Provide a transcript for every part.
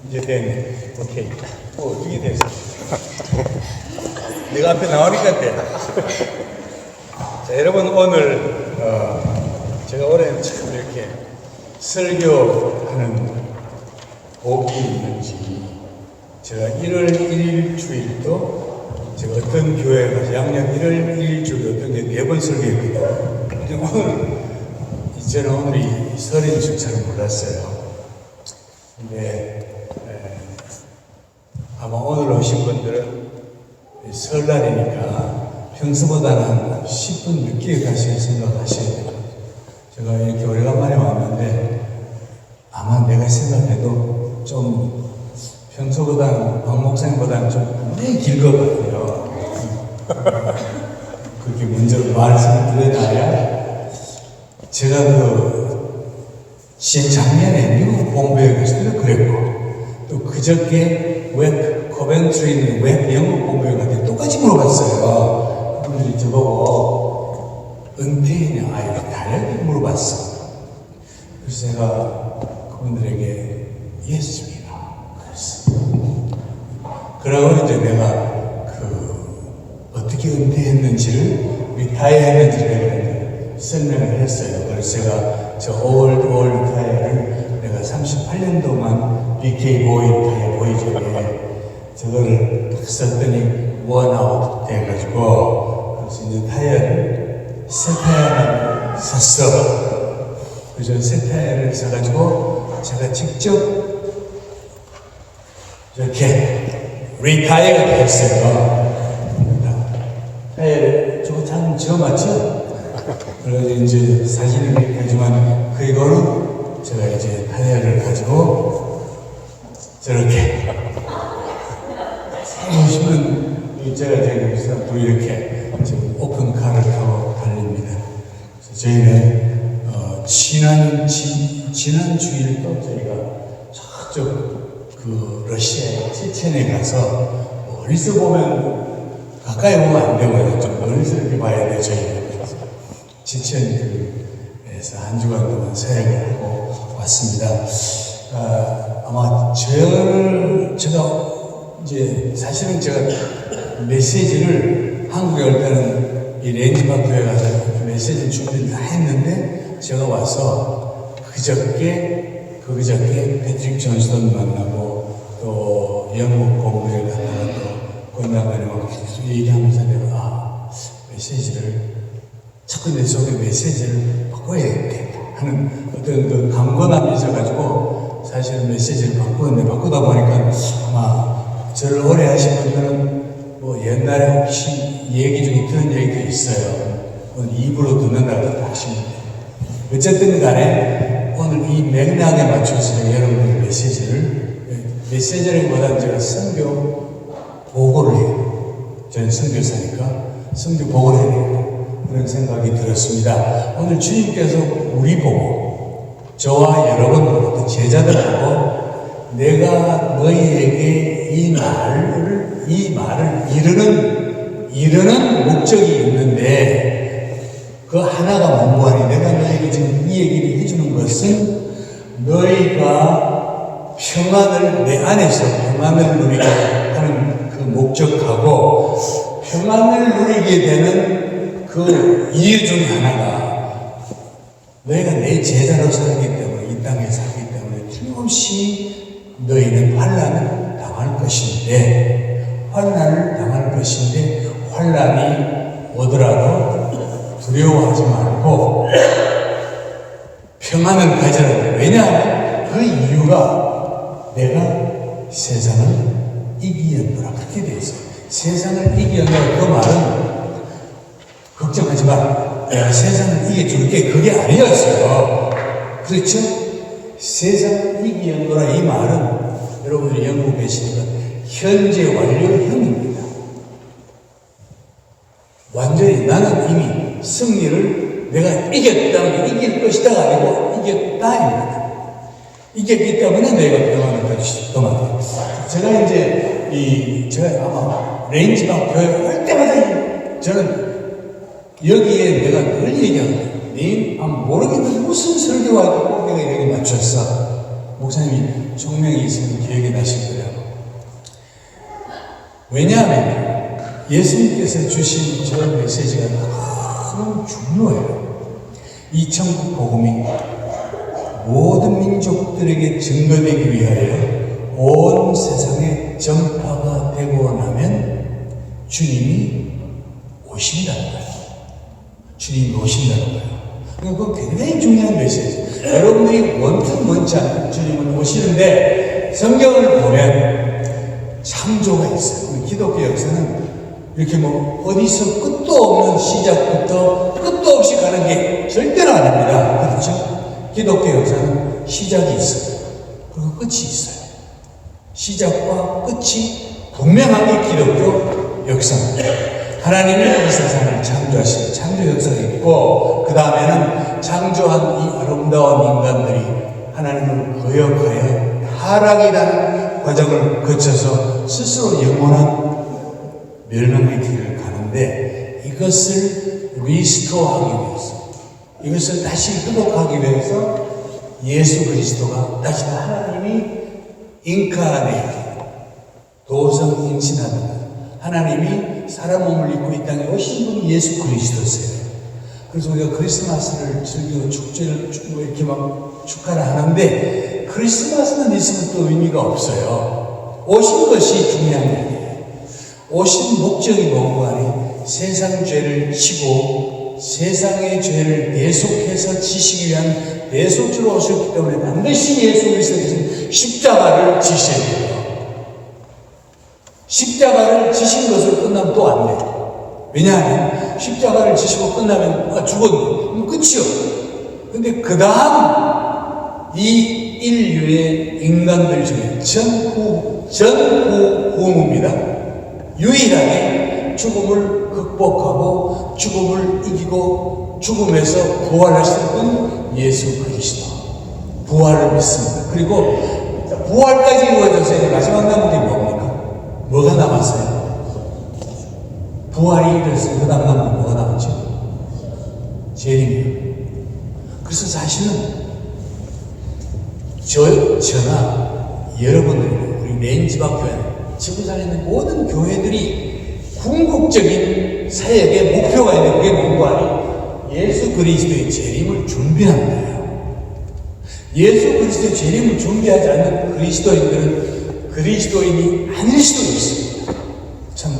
이제 됐네. 오케이. 어떻게 됐어? 내가 앞에 나오니까 돼. 자, 여러분 오늘 제가 올해 참 이렇게 설교하는 복이 있는지 제가 1월 1일 주일도 제가 어떤 교회에 가서 양력 1월 1일 주일 어떤 게 4번 설교했거든요. 오늘 저는 오늘이 설인 줄 잘 몰랐어요. 근데 아마 오늘 오신 분들은 설날이니까 평소보다는 한 10분 늦게 가실 생각하셔야 돼요. 제가 이렇게 오래간만에 왔는데 아마 내가 생각해도 좀 평소보다는 박 목사님보다는 좀 굉장히 길 것 같아요. 그렇게 먼저 말씀드려놔야 제가 작년에 미국 공부에 갔을 때도 그랬고 또 그저께 코벤트리 있는 웹 영어 공부에 갔을 때 똑같이 물어봤어요. 그분들이 저보고 은퇴했냐 아이가 다르게 물어봤어. 그래서 제가 그분들에게 예수입니다 그랬어. 그러고 이제 내가 어떻게 은퇴했는지를 리타이어 했는지를 설명을 했어요. 그래서 제가 저 올드 타이어를 내가 38년 동안 BK 보이 타이어 보이저에 저거를 딱 썼더니 원아웃 돼가지고 그래서 이제 타이어를 새 타이어를 샀어. 그래서 새 타이어를 사가지고 제가 직접 이렇게 리타이어가 됐어요. 타이어를 저거 참 지어맞죠? 그래서 이제 사진을 이렇게 하지만 그거는 제가 이제 타이어를 가지고 저렇게 보시면 제가 여기서 또 이렇게 지금 오픈카를 타고 달립니다. 그래서 저희는 지난 주일도 저희가 저쪽 러시아 체첸에 가서 멀리서 보면 가까이 보면 안 되고요. 좀 멀리서 이렇게 봐야 돼요. 저희는 체첸에서 한 주간 동안 사역을 하고 왔습니다. 아마 제가 이제 사실은 제가 메시지를 한국에 올 때는 이 렌즈박 교회 가서 메시지 준비를 다 했는데 제가 와서 그저께 패트릭 존슨 만나고 또 영국 공부에 갔다가 또 건강관에 계속 얘기하면서 내가 메시지를 자꾸 내 속에 메시지를 바꿔야겠다 하는 어떤 강건함이 있어가지고 사실 메시지를 바꾸다 보니까 아마 저를 오래 하신 분들은 옛날에 혹시 얘기 중에 들은 얘기도 있어요. 오늘 입으로 듣는다고 하시면 돼요. 어쨌든 간에 오늘 이 맥락에 맞춰서 여러분들 메시지라기보다는 제가 선교 보고를 해요. 저는 선교사니까 선교 보고를 해야 돼요. 그런 생각이 들었습니다. 오늘 주님께서 우리 보고 저와 여러분 보고 또 제자들 보고 내가 너희에게 이 말을 이르는 목적이 있는데 그 하나가 뭐하니 내가 너희에게 지금 이 얘기를 해주는 것은 너희가 평안을 내 안에서 평안을 누리게 하는 그 목적하고 평안을 누리게 되는 그 이유 중 하나가 너희가 내 제자로 살기 때문에 이 땅에 살기 때문에 틀림없이 너희는 환난을 당할 것인데 환난이 오더라도 두려워하지 말고 평안을 가져라. 왜냐하면 그 이유가 내가 세상을 이기었노라 그렇게 되어 있어요. 세상을 이기었노라 그 말은 걱정하지 마라. 내가 세상을 이겨줄게 그게 아니었어요. 그렇죠? 세상을 이기었노라 이 말은 여러분들이 영국 계시니까 현재 완료형입니다. 완전히 나는 이미 승리를 내가 이겼다, 이길 것이다가 아니고 이겼다입니다. 이겼기 때문에 내가 평안을 가질 수 있다. 제가 이제 제가 아마 레인지방 교회 올 때마다 저는 여기에 내가 늘 얘기하거든요. 모르겠는데 무슨 설교와도 꼭 내가 여기 맞췄어. 목사님이 총명이 있으면 기억이 나실 거예요. 왜냐하면 예수님께서 주신 저 메시지가 너무 중요해요. 이 천국 복음이 모든 민족들에게 증거되기 위하여 온 세상에 전파가 되고 나면 주님이 오신다는 거예요. 주님이 오신다는 거예요. 그거 굉장히 중요한 메시지. 여러분들이 원치 않고 주님은 오시는데 성경을 보면 창조가 있어요. 우리 기독교 역사는 이렇게 뭐 어디서 끝도 없는 시작부터 끝도 없이 가는 게 절대로 아닙니다. 그렇죠? 기독교 역사는 시작이 있어요. 그리고 끝이 있어요. 시작과 끝이 분명한 게 기독교 역사입니다. 하나님이 이 세상을 창조하신 창조 역사가 있고, 그 다음에는 창조한 이 아름다운 인간들이 하나님을 거역하여 타락이라는 과정을 거쳐서 스스로 영원한 멸망의 길을 가는데, 이것을 리스토어하기 위해서, 이것을 다시 회복하기 위해서 예수 그리스도가 다시 하나님이 인카네이트, 도성 임신하는 하나님이 사람 몸을 입고 이 땅에 오신 분이 예수 그리스도세요. 그래서 우리가 크리스마스를 즐기고 축제를 이렇게 막 축하를 하는데, 크리스마스는 있으면 또 의미가 없어요. 오신 것이 중요한 거예요. 오신 목적이 뭔고 하니 세상 죄를 지고 세상의 죄를 대속해서 지시기 위한 대속주로 오셨기 때문에 반드시 예수 그리스도께서 십자가를 지셔야 돼요. 십자가를 지신 것으로 끝나면 또 안 돼요. 왜냐하면 십자가를 지시고 끝나면 죽었네. 끝이요. 근데 그 다음 이 인류의 인간들 중에 전후후무입니다. 유일하게 죽음을 극복하고 죽음을 이기고 죽음에서 부활하신 분 예수 그리스도. 부활을 믿습니다. 그리고 부활까지 이루어져서 이제 마지막 남은 게 뭡니까? 뭐가 남았어요? 부활이 이루어졌어요. 그 다음 남은 뭐가 남았죠? 재림이요. 그래서 사실은 저나 여러분들, 우리 레인지박 교회, 지구상에 있는 모든 교회들이 궁극적인 사역의 목표가 있는 그게 뭔고 하니 예수 그리스도의 재림을 준비하는 거예요. 예수 그리스도의 재림을 준비하지 않는 그리스도인들은 그리스도인이 아닐 수도 있습니다. 참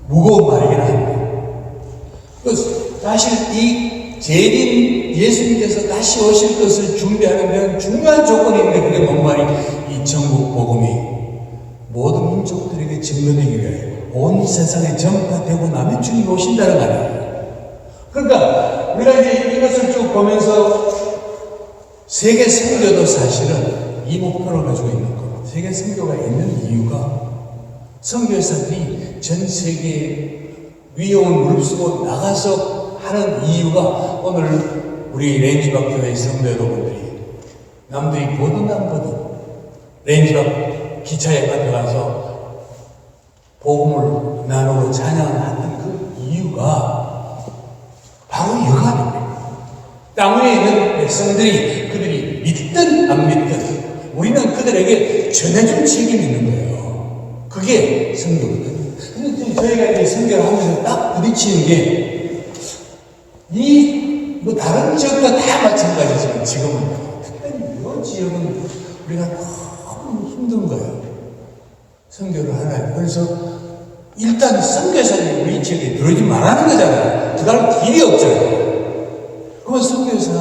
무거운 말이긴 한데, 사실 이 재림, 예수님께서 다시 오실 것을 준비하는 데는 중요한 조건이 있는데, 그게 뭔 말이 이 천국 복음이 모든 민족들에게 증거되기 위해 온 세상에 전파되고 나면 주님이 오신다는 말이에요. 그러니까 우리가 이제 이것을 쭉 보면서 세계 선교도 사실은 이 목표를 가지고 있는 겁니다. 세계 선교가 있는 이유가 선교사들이 전 세계에 위험을 무릅쓰고 나가서 하는 이유가, 오늘 우리 레인지박 교회 성도 여러분들이 남들이 보든 안 보든 레인지박 기차에 가서 복음을 나누고 찬양하는 그 이유가 바로 이거가 아닙니까? 땅 위에 있는 백성들이 그들이 믿든 안 믿든 우리는 그들에게 전해줄 책임이 있는 거예요. 그게 선교거든요. 근데 저희가 이제 선교를 하면서 딱 부딪히는 게, 뭐 다른 지역과 다 마찬가지지만 지금은 특별히 이 지역은 우리가 너무 힘든 거예요. 선교를 하나요. 그래서 일단 선교사들이 우리 지역에 들어오지 말라는 거잖아요. 들어갈 길이 없잖아요. 그러면 선교사,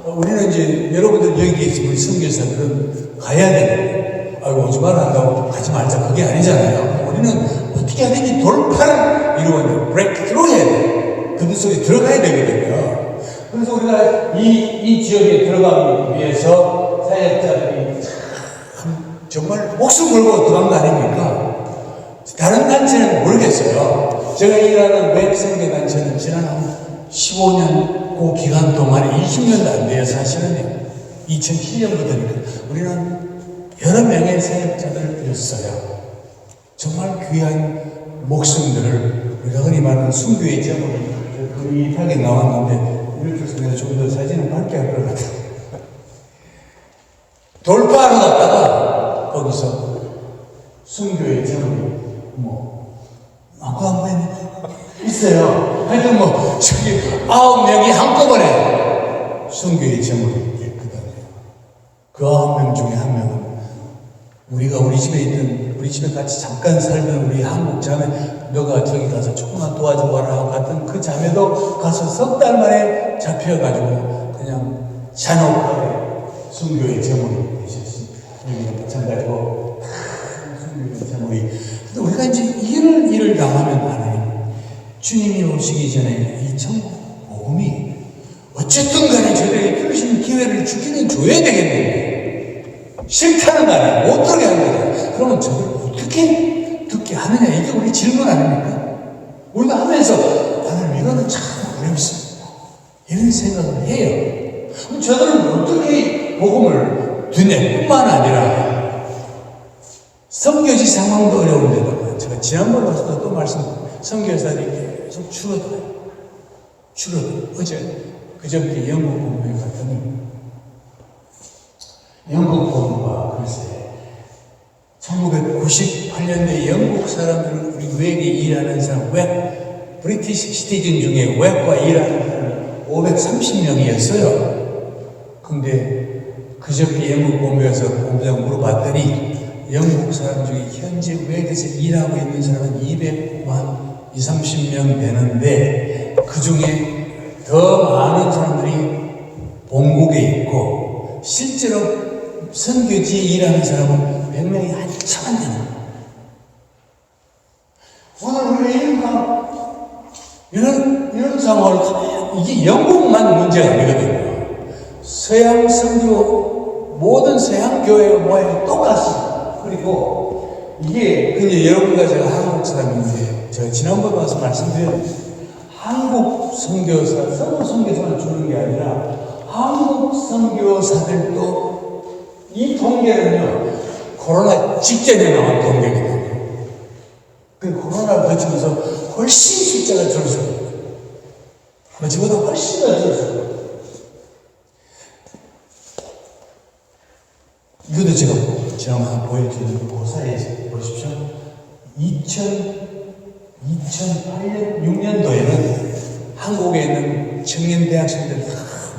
우리는 이제 여러분들 여기 계신 우리 선교사들은 가야 되는데, 오지 말라 한다고 가지 말자, 그게 아니잖아요. 우리는 어떻게 하든지 돌파를 이루어야, 브레이크트루 해야 돼요. 그들 속에 들어가야 되거든요. 그래서 우리가 이 지역에 들어가기 위해서 사역자들이 정말 목숨 걸고 들어간 거 아닙니까? 다른 단체는 모르겠어요. 제가 일하는 웹선교 단체는 지난 한 15년 그 기간 동안에 20년도 안 돼요. 사실은요. 2007년부터니까 우리는 여러 명의 사역자들을 드렸어요. 정말 귀한 목숨들을 우리가 흔히 말하는 순교의 제목이 그릿하게 나왔는데, 이럴 줄서 내가 좀 더 사진을 밝게 할 것 같아요. 돌파하러 갔다가 거기서 순교의 제목이 한번 있어요. 하여튼 저기 9명이 한꺼번에 순교의 제목이 됐거든요. 그 9명 중에 한 명은 우리가 우리 집에 같이 잠깐 살던 우리 한국 자매, 너가 저기 가서 조금만 도와주고 와라 하고 갔던 그 자매도 가서 석 달 만에 잡혀가지고 그냥 잔혹하게 순교의 제목이 되셨습니다. 여기는 마찬가지고 순교의 제목이. 근데 우리가 이제 일을 당하면 하나님 주님이 오시기 전에 이 천국 복음이 어쨌든 간에 저들에게 필요하신 기회를 주기는 줘야 되겠는데 싫다는 거 아니야. 못 들게 하는 거야. 그러면 저걸 어떻게 듣게 하느냐. 이게 우리 질문 아닙니까? 우리가 하면서 하나님 이거는 참 어렵습니다. 이런 생각을 해요. 그럼 저들은 어떻게 복음을 듣냐 뿐만 아니라 선교지 상황도 어려운데다가 제가 지난번에 와서도 또 선교사들이 계속 줄어들어요. 어제 그저께 영국 본부에 갔더니 영국 본부가 글쎄 1998년도에 영국 사람들 우리 외국에 일하는 사람 브리티시 시티즌 중에 외국과 일하는 사람이 530명이었어요. 근데 그저께 영국 본부에서 본부장 물어봤더니 영국 사람 중에 현재 외국에서 일하고 있는 사람은 230명 되는데 그 중에 더 많은 사람들이 본국에 있고 실제로 선교지에 일하는 사람은 100명이 한참 안 되는 거예요. 오늘 우리가 이런 상황을 이게 영국만 문제가 아니거든요. 서양 선교 모든 서양 교회의 모양이 똑같습니다. 그리고 이게 근데 여러분과 제가 한국 사람인데 제가 지난번에 와서 말씀드렸는데 한국 선교사, 서구 선교사만 주는 게 아니라 한국 선교사들도 이 통계는요, 코로나 직전에 나온 통계거든요. 그 코로나를 거치면서 훨씬 숫자가 줄었어요. 지금보다 훨씬 더 줄었어요. 이것도 제가 지난번에 한번 보여드렸는데, 그 사이에 보십시오. 2008년, 6년도에는 한국에 있는 청년 대학생들 다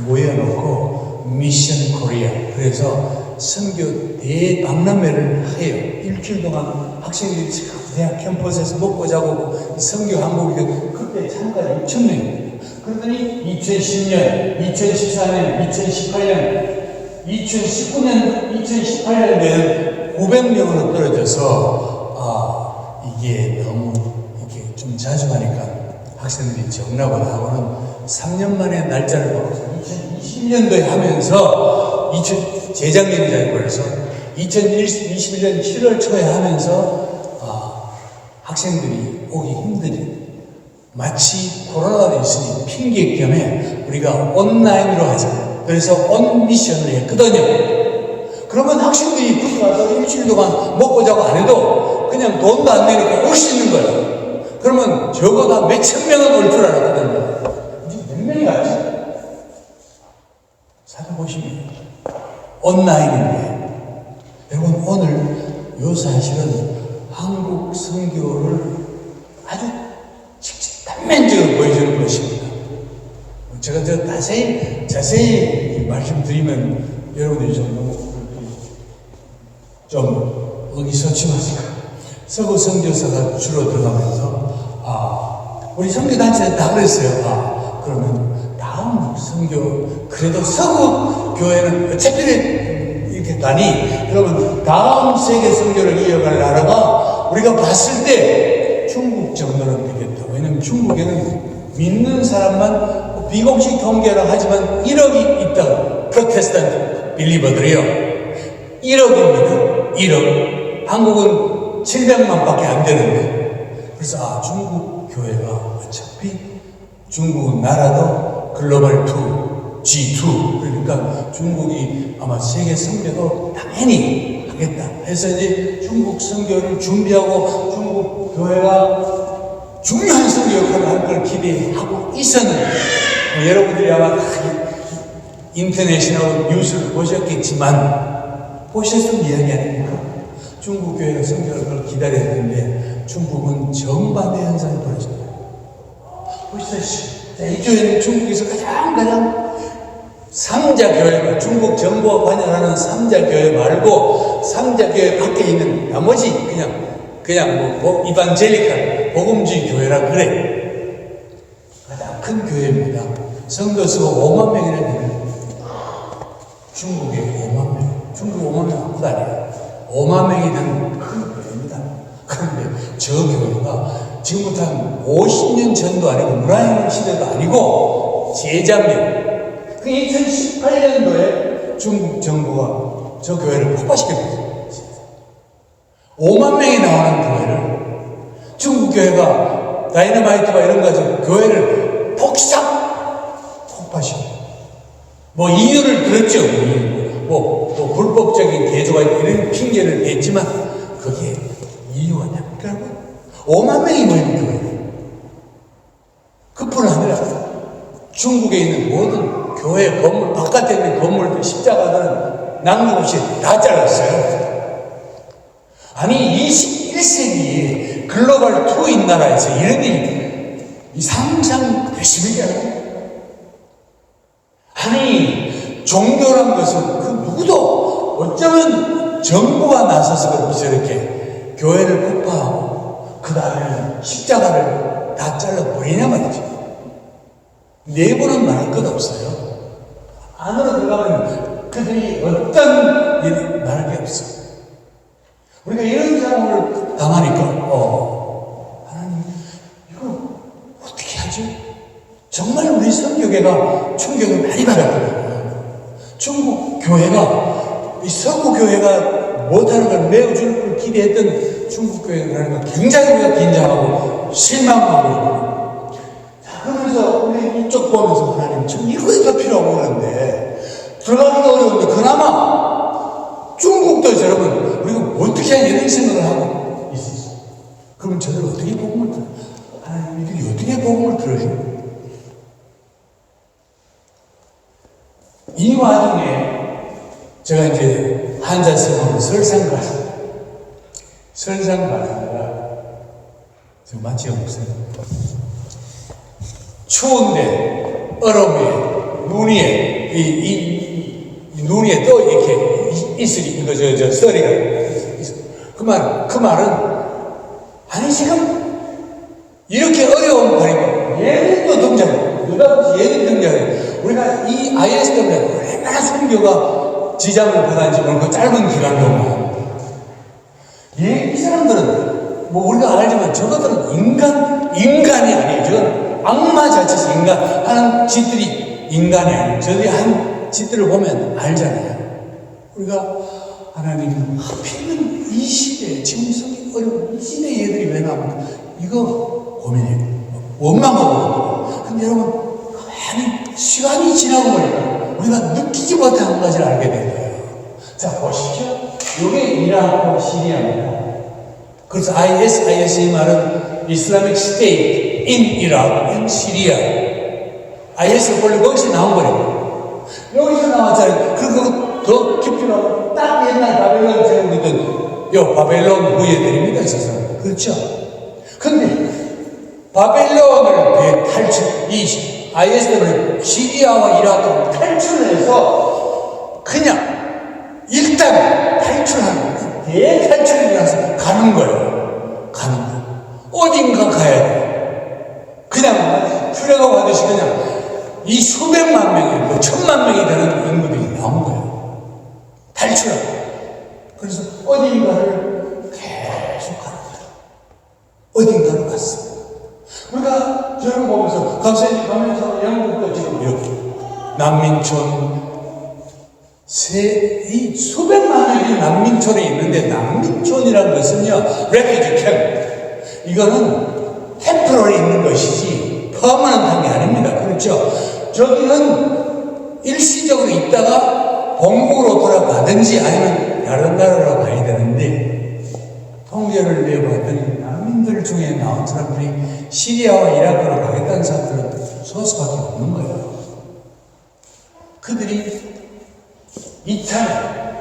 모여놓고 미션 코리아, 그래서 선교 대박람회를 해요. 일주일 동안 학생들이 대학 캠퍼스에서 먹고 자고 선교 항목이 그때 참가자 6,000명입니다. 그러더니 2010년, 2014년, 2018년, 2019년, 2018년에는 900명으로 떨어져서 이게 너무 이렇게 좀 자주 하니까 학생들이 적나고 하고는 3년 만에 날짜를 바꿔서 2020년도에 하면서 재작년이잖아요. 그래서 2021년 7월 초에 하면서 학생들이 오기 힘들이 마치 코로나가 있으니 핑계 겸에 우리가 온라인으로 하자. 그래서 온 미션을 했거든요. 그러면 학생들이 거기 가서 일주일 동안 먹고 자고 안 해도 그냥 돈도 안 내니까 올 수 있는 거예요. 그러면 적어도 몇천 명은 올 줄 알았거든요. 이제 몇 명이 왔지? 450명. 온라인인데, 여러분, 오늘 요 사실은 한국 선교를 아주 단면적으로 보여주는 것입니다. 제가 자세히 말씀드리면 여러분들이 좀 의기소침하시고, 서구 선교사가 줄어들어가면서, 우리 선교단체는 다 그랬어요. 그러면 다음 선교, 그래도 서구 교회는 어차피 이렇게 가니, 그러면 다음 세계 선교를 이어갈 나라가 우리가 봤을 때 중국 정도는 되겠다. 왜냐면 중국에는 믿는 사람만 비공식 통계라 하지만 1억이 있다. 프로테스탄트 빌리버들이요. 1억입니다. 1억. 한국은 700만 밖에 안 되는데. 그래서 중국 교회가 어차피 중국은 나라도 글로벌 2, G2. 그러니까 중국이 아마 세계 선교도 당연히 하겠다 해서 이제 중국 선교를 준비하고 중국 교회가 중요한 선교 역할을 할 걸 기대하고 있었는데, 여러분들이 아마 인터내셔널 뉴스를 보셨겠지만 보셨던 이야기 아닙니까? 중국 교회가 성경을 기다렸는데 중국은 정반대 현상이 벌어졌어요. 보시다시피 이 교회는 중국에서 가장 상자 교회가 중국 정부가 관여하는 상자 교회 말고 상자 교회 밖에 있는 나머지 그냥 뭐 이반젤리칼 복음주의 교회라 그래. 가장 큰 교회입니다. 성도 수가 5만 명이나 되는 중국에 5만 명. 중국 5만 명 아무도 아니에요. 5만 명이 되는 큰 교회입니다. 그런데 저 교회가 지금부터 한 50년 전도 아니고 문화혁명 시대도 아니고 재작년 그 2018년도에 중국 정부가 저 교회를 폭파시켰어요. 5만 명이 나오는 교회를 중국 교회가 다이너마이트와 이런 거 가지고 교회를 폭파시켰어요. 뭐 이유를 들었죠. 뭐 불법적인 개조가 이런 핑계를 댔지만 그게 이유가 뭡니까? 5만 명이 모이는 교회. 그뿐 아니라 중국에 있는 모든 교회 건물, 바깥에 있는 건물들, 십자가들은 남김없이 다 잘랐어요. 아니, 21세기 글로벌 투인 나라에서 이런 일이 상상되십니까? 아니, 종교란 것은 그 누구도 어쩌면 정부가 나서서 저렇게 교회를 폭파하고 그 다음에 십자가를 다 잘라버리냐 말이죠. 내부는 말할 것 없어요. 안으로 들어가면 그들이 어떤 일이 말할 게 없어요. 우리가 이런 상황을 당하니까 하나님 이거 어떻게 하지? 정말 우리 선교계가 충격을 많이 받았거든요. 중국 교회가 이 서구 교회가 못하는 걸 메워줄 걸 기대했던 중국 교회가 굉장히 우리가 긴장하고 실망하고 있거든요. 그러면서 우리 이쪽 보면서 하나님 참 이거가 필요하고 그러는데 들어가기가 어려운데 그나마 중국도 여러분 우리가 어떻게 해야 이런 생각을 하고 있었어요. 그러면 저들 어떻게 복음을 들어요? 하나님 이들이 어떻게 복음을 들어요? 이 와중에 제가 이제 한자스님하고 설상 갔습니다. 설상 갔다가 지금 맞지요 목사님? 추운데 얼음에 눈 위에 이 눈 위에 또 이렇게 이슬이 이거 저 썰이가 있어. 그 말은 아니 지금 이렇게 어려운 발이고 얘는 또 등장해. 누가 얘는 등장해. 우리가 이 IS 때문에 얼마나 선교가 지장을 받았는지 모르는 그 짧은 기간 동안 이 사람들은 뭐 우리가 알지만 저것들은 인간이 아니에요. 저건 악마 자체에서 하는 짓들이 인간이 아니에요. 저들이 한 짓들을 보면 알잖아요. 우리가 하나님 하필이면 이 시대에 지금 성이 어려운 이 시대에 얘들이 왜 나옵니까? 이거 고민해요. 원망하고. 근데 여러분 가만히 시간이 지나고 보니까 우리가 느끼지 못한 한 가지를 알게 된 거예요. 자 보십시오. 이게 이라크와 시리아입니다. 그래서 IS이 말은 Islamic State in Iraq and Syria. IS가 원래 거기서 나온 거래요. 여기서 나왔잖아요. 그리고 더 깊이 나오면 딱 옛날 바벨론 제국이던 바벨론 후예들입니다. 있어서. 그렇죠? 근데 바벨론을 이 IS 때문에 시리아와 이라크를 탈출해서 그냥 일단 탈출하는 대탈출이라서 가는 거예요. 가는 거예요. 어딘가 가야 돼. 그냥 출애굽 하듯이 그냥 이 수백만 명이 뭐 천만 명이 되는 인구들이 나온 거예요. 탈출하고. 그래서 어딘가를 계속 가는 거예요. 어딘가를 갔어요. 우리가 저를 보면서 감사님 가면서 영국도 지금 이렇게 난민촌 이 수백만 명이 난민촌에 있는데 난민촌이라는 것은요 레퓨지 캠 이거는 템포럴에 있는 것이지 퍼머넌트한 게 아닙니다. 그렇죠? 저기는 일시적으로 있다가 본국으로 돌아가든지 아니면 다른 나라로 가야 되는데 통계를 내어봤더니 난민들 중에 나온 사람들이 시리아와 이라크로 가겠다는 사람들은 소수밖에 없는 거예요. 그들이 이탈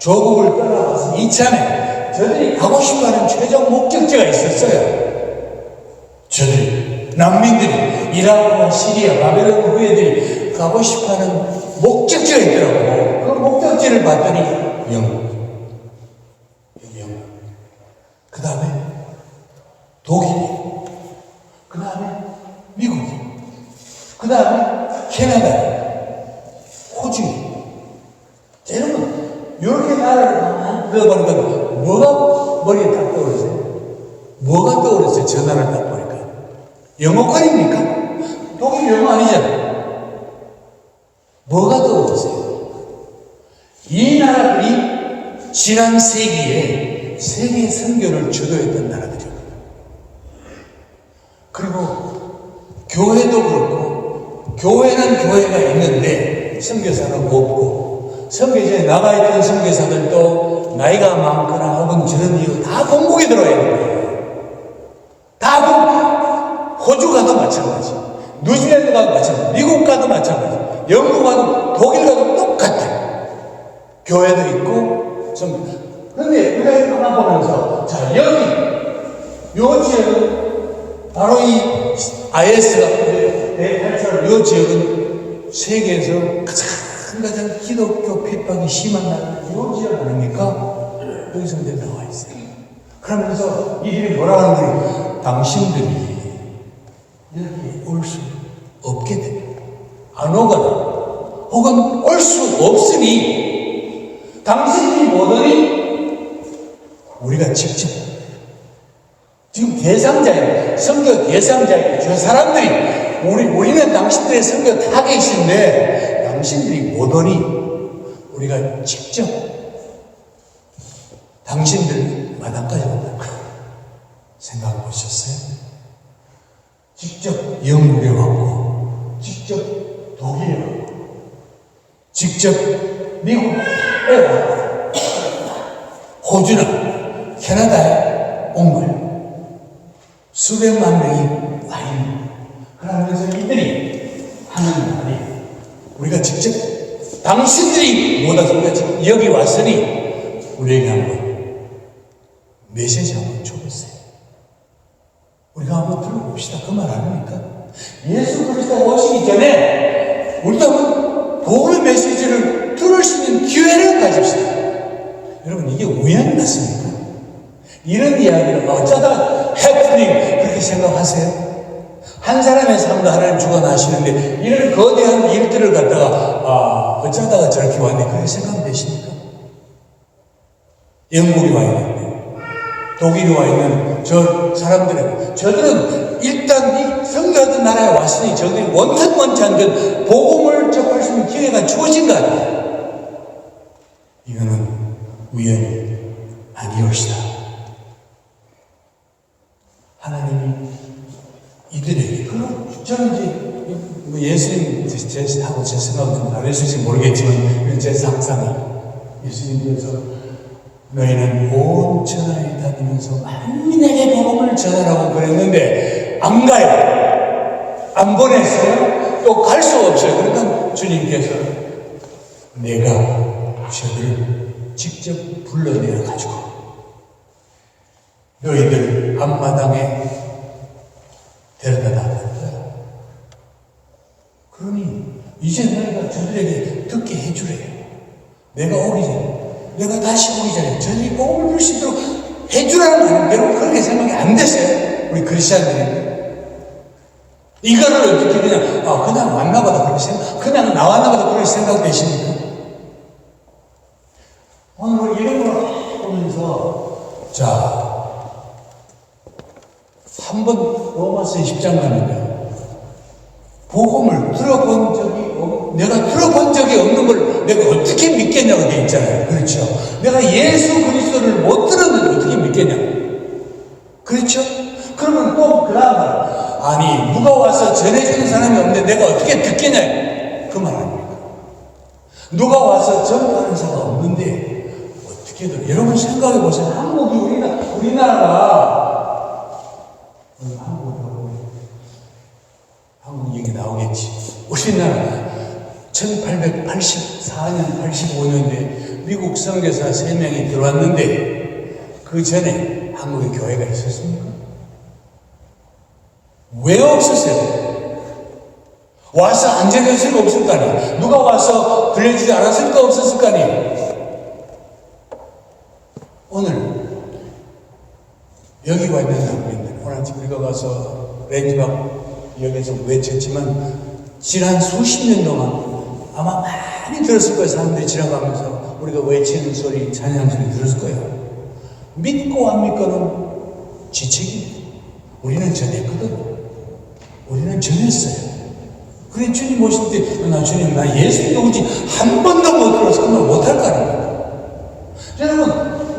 조국을 떠나와서 이참에 저들이 가고 싶어하는 최종 목적지가 있었어요. 저들이, 난민들이, 이라크와 시리아, 바벨론 후예들이 가고 싶어하는 목적지가 있더라고. 그 목적지를 봤더니 영국. 그 다음에 독일이, 그 다음에 미국이, 그 다음에 캐나다, 호주. 여러분, 이렇게 나라를 가만 들어보니까 뭐가 머리에 딱 떠오르세요? 뭐가 떠오르세요? 저 나라를 딱 보니까. 영어권입니까? 독일 영어 아니잖아요. 뭐가 떠오르세요? 이 나라들이 지난 세기에 세계 선교를 주도했던 나라들이에요. 그리고 교회도 그렇고, 교회는 교회가 있는데 선교사는 없고, 선교지에 나가있던 선교사들도 나이가 많거나 혹은 저런 이유 다 공국에 들어야 되는 거예요. 다 공국. 호주 가도 마찬가지, 뉴질랜드 가도 마찬가지, 미국 가도 마찬가지, 영국 가도 독일 가도 똑같아요. 교회도 있고 선교사. 그런데 우리가 이렇게 보면서, 자, 여기, 요 지역은, 바로 이 IS가 대탈출, 요 지역은 세계에서 가장 기독교 핍박이 심한 나라는 요 지역 아닙니까? 여기서 이제 나와 있어요. 그러면서 이들이 뭐라 하는 거예요? 당신들이 여기 올 수 없게 됩니다. 안 오거나, 혹은 올 수 없으니, 당신들이 뭐더니, 우리가 직접 지금 대상자예요. 선교 대상자예요. 저 사람들이 우리는 당신들의 선교 타겟인데 당신들이 못 오니 우리가 직접 당신들 마당까지 온다고 생각해 보셨어요? 직접 영국에 왔고, 직접 독일에 왔고, 직접 미국에 왔고, 호주나 캐나다에 온 거예요. 수백만 명이 와 있는 거예요. 그러면서 이들이 하는 말이, 우리가 직접, 당신들이 못 와서 우리가 지금 여기 왔으니 우리에게 한번 메시지 한번 줘보세요. 우리가 한번 들어봅시다. 그 말 아닙니까? 예수 그리스도가 오시기 전에 우리도 한번 복음의 메시지를 들을 수 있는 기회를 가집시다. 여러분, 이게 우연이 맞습니까? 이런 이야기를 어쩌다가 해프닝 그렇게 생각하세요? 한 사람의 삶도 하나님 주관하시는데 이런 거대한 일들을 갖다가 어쩌다가 저렇게 왔네, 그렇게 생각되십니까? 영국에 와 있는데, 독일에 와 있는 저 사람들은, 저들은 일단 이 선교하던 나라에 왔으니 저들이 원튼 원치 않든 복음을 접할 수 있는 기회가 주어진 거 아니에요? 이거는 우연이 아니옵시다. 하나님이 이들에게, 그럼 저는 이제 예수님 하고 제 생각은 좀 다르실지 모르겠지만, 제 상상이 예수님께서 너희는 온 천하에 다니면서 만민에게 복음을 전하라고 그랬는데 안 가요. 안 보냈어요. 또 갈 수 없어요. 그러니까 주님께서 내가 저들을 직접 불러내어 가지고 너희들 앞마당에 데려다 놨다. 그러니 이제 너희가 저들에게 듣게 해주래요. 내가 오기 전에, 내가 다시 오기 전에 저들이 복음을 볼 수 있도록 해주라는 말은 여러분 그렇게 생각이 안 됐어요? 우리 크리스찬들이. 이거를 어떻게 그냥 왔나보다 그렇게 생각, 그냥 나왔나보다 그렇게 생각되십니까? 오늘 이런 걸 보면서, 자, 한번 로마서 10장 가면요, 복음을 들어본 적이 내가 들어본 적이 없는 걸 내가 어떻게 믿겠냐고 돼 있잖아요. 그렇죠? 내가 예수 그리스도를 못 들었는데 어떻게 믿겠냐고. 그렇죠? 그러면 또 그 다음 말, 아니 누가 와서 전해주는 사람이 없는데 내가 어떻게 듣겠냐, 그 말 아닙니까? 누가 와서 전파하는 사람이 없는데 어떻게 들어? 여러분 생각해 보세요. 한국이 우리나라가 한국 얘기 나오겠지. 우리나라가 1884년, 85년도에 미국 선교사 3명이 들어왔는데 그 전에 한국에 교회가 있었습니까? 왜 없었어요? 와서 앉아있을 거 없을 거 아니에요? 누가 와서 들려주지 않았을 거 없었을 거 아니에요? 오늘 여기 와 있는 한국인들, 오늘 아침 우리가 가서 렌즈박 여기서 외쳤지만 지난 수십 년 동안 아마 많이 들었을 거예요. 사람들이 지나가면서 우리가 외치는 소리, 찬양 소리 들었을 거예요. 믿고 안 믿고는 지책이에요. 우리는 전했거든. 우리는 전했어요. 그래 주님 오실 때 나 주님 나 예수 누구지 한 번도 못 들어서 그러면 못할 거 아닙니까? 여러분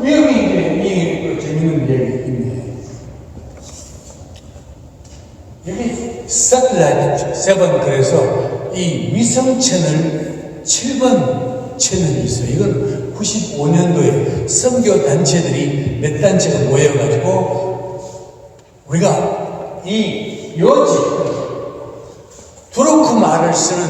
여기 이제 재밌는 얘기 있네. 여기 세틀라이트 7 그래서 이 위성 채널 7번 채널이 있어요. 이건 95년도에 선교 단체들이 몇 단체가 모여가지고 우리가 이 요지 투르크 말을 쓰는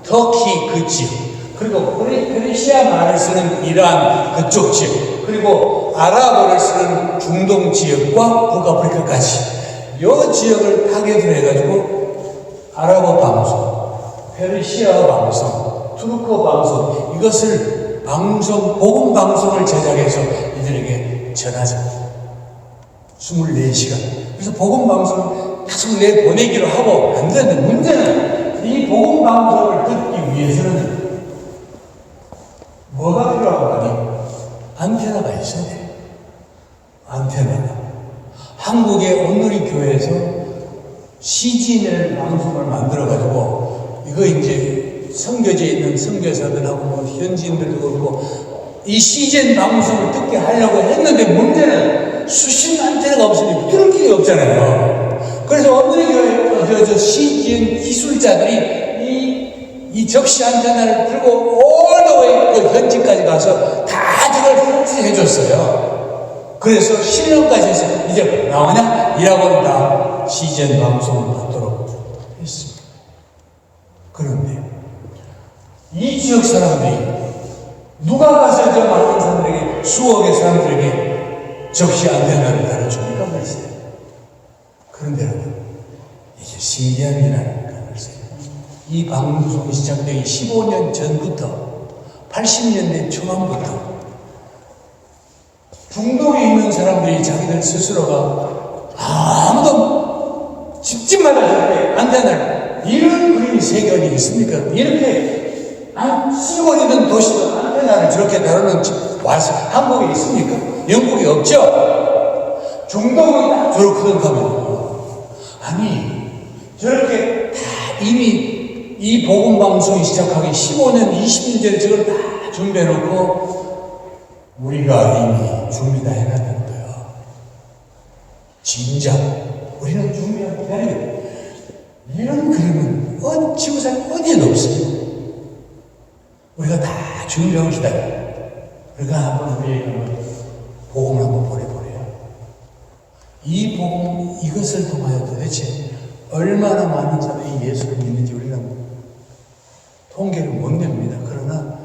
터키 그 지역, 그리고 페르시아 말을 쓰는 이란 그쪽 지역, 그리고 아랍어를 쓰는 중동 지역과 북아프리카까지 이 지역을 타겟으로 해가지고 아랍어 방송, 페르시아 방송, 투르크 방송 이것을 복음 방송을 제작해서 이들에게 전하자. 24시간. 그래서 복음 방송을 계속 내보내기로 하고 안 되는데 문제는 이 복음 방송을 듣기 위해서는 뭐가 필요하고 하니? 안테나가 있어야 돼. 안테나가. 한국의 온누리 교회에서 CGN 방송을 만들어가지고 이거 이제 선교지에 있는 선교사들하고 뭐 현지인들도 그렇고 이 CGN 방송을 듣게 하려고 했는데 문제는 수신 안테나가 없으니 들을 길이 없잖아요. 그래서 온누리 교회 CGN 기술자들이 이 접시 안테나를 들고 올더웨이 그 현지까지 가서 다 저걸 설치해 줬어요. 그래서 실력까지 해서 이제 나오냐? 이라고는 다 CGN 방송을 받도록 했습니다. 그런데 이 지역 사람들이 누가 가서 저 많은 사람들에게 수억의 사람들에게 접시 안테나를 달아줍니까? 글쎄요. 그런데 여러분 이게 신기한 일이라니까. 이 방송이 시작되기 15년 전부터 80년대 초반부터 중동에 있는 사람들이 자기들 스스로가 아무도 집집마다 저렇게 안테나를 이런 그림이 세계에 있습니까? 이렇게 시골이든 도시든 안테나를 저렇게 다루는 집 와서 한국에 있습니까? 영국에 없죠? 중동이 딱 저렇게 하면 아니 저렇게 다 이미 이 복음 방송이 시작하기 15년, 20년 전에 저걸 다 준비해놓고 우리가 이미 준비 다 해놨다는 거예요. 진작 우리는 준비하고 기다리고 이런 그림은 지구상 어디에도 없어요. 우리가 다 준비하고 기다려요. 그러니까 한번 우리에게 복음을 한번 보내보래요. 이 복음 이것을 통하여 도대체 얼마나 많은 사람이 예수를 믿는지 우리는 통계를 못 냅니다. 그러나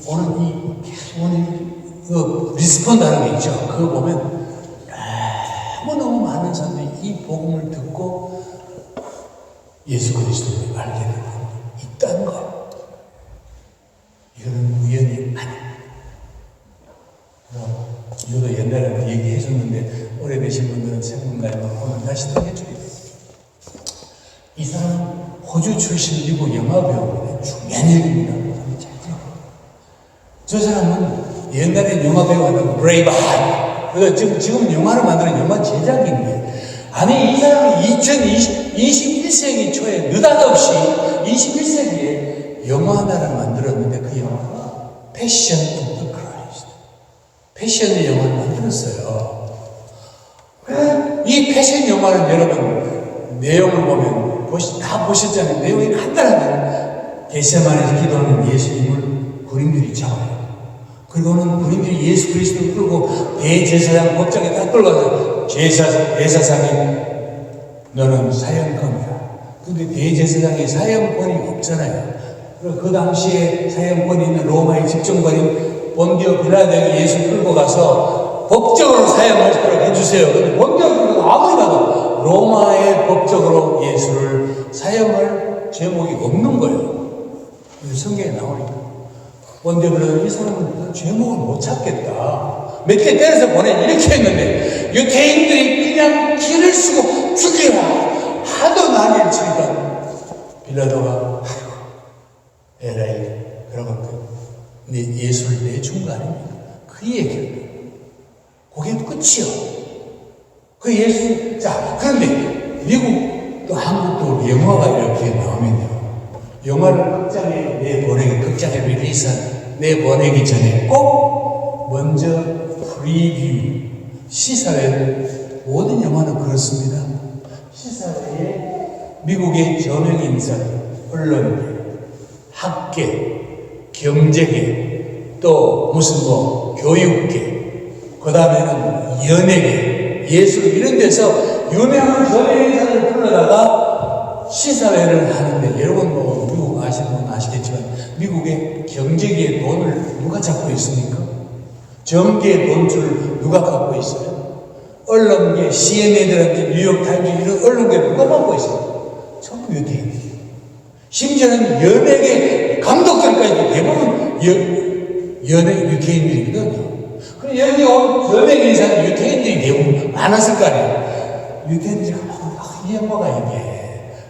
오늘 그 리스폰드하는 게 있죠. 그거 보면 너무 많은 사람들이 이 복음을 듣고 예수 그리스도를 알게 되고 있다는 거. 이거는 우연이 아니에요. 저도 옛날에 얘기해줬는데 오래되신 분들은 생각나면 오늘 다시 또 해줘야 돼요. 이 사람은 호주 출신 미국 영화배우인데 중요한 얘기입니다. 저 사람은 옛날에 영화배우였던 브레이브하트. 지금 영화를 만드는 영화 제작인데 아니 이 사람은 21세기 초에 느닷없이 21세기에 영화 하나를 만들었는데 그 영화가 패션 오브 크라이스트. 패션의 영화를 만들었어요. 이 패션 영화는 여러분 내용을 보면 다 보셨잖아요. 내용이 간단하게 겟세마네에서 기도하는 예수님을 군인들이 잡아요. 그리고는 군인들이 예수 그리스도를 끌고 대제사장 법정에 딱 끌고 가서 대사장이 너는 사형감이야. 근데 대제사장이 사형권이 없잖아요. 그리고 그 당시에 사형권이 있는 로마의 집정관인 본디오 빌라도에게 예수 끌고 가서 법적으로 사형하도록 해주세요. 근데 본디오 빌라도가 아무리 봐도 로마의 법적으로 예수를 사형할 제목이 없는 거예요. 성경에 나오니까. 본디오 빌라도는 이 사람은 제목을 못 찾겠다. 몇 개 때려서 보내 이렇게 했는데 유대인들이 그냥 길을 쓰고 죽이라 하도 난리를 치니까 빌라도가 에라이 그러면 네 예수를 내준 거 아닙니까? 그 얘기를 그게 끝이요. 그 예수. 자, 그런데 미국도 한국도 영화가 이렇게 나오면요, 영화를 극장에 극장에 릴리즈한 내보내기 전에 꼭 먼저 프리뷰 시사회를, 모든 영화는 그렇습니다. 시사회에 미국의 저명 인사, 언론계, 학계, 경제계, 또 무슨 교육계, 그 다음에는 연예계, 예술 이런 데서 유명한 저명 인사를 불러다가 시사회를 하는데, 여러분 미국 아시는 분 아시겠지만 미국의 경제계의 돈을 누가 잡고 있습니까? 정계의 돈줄 누가 갖고 있어요? 언론계, CNN이라든지 뉴욕타임즈 이런 언론계 누가 갖고 있어요? 전부 유대인들. 심지어는 연예계 감독들까지 대부분 유태인들이거든요. 그럼 여기 온 저명 인사는 유태인들이 대부분 많았을 거 아니에요. 유태인들이 이 영화가 이게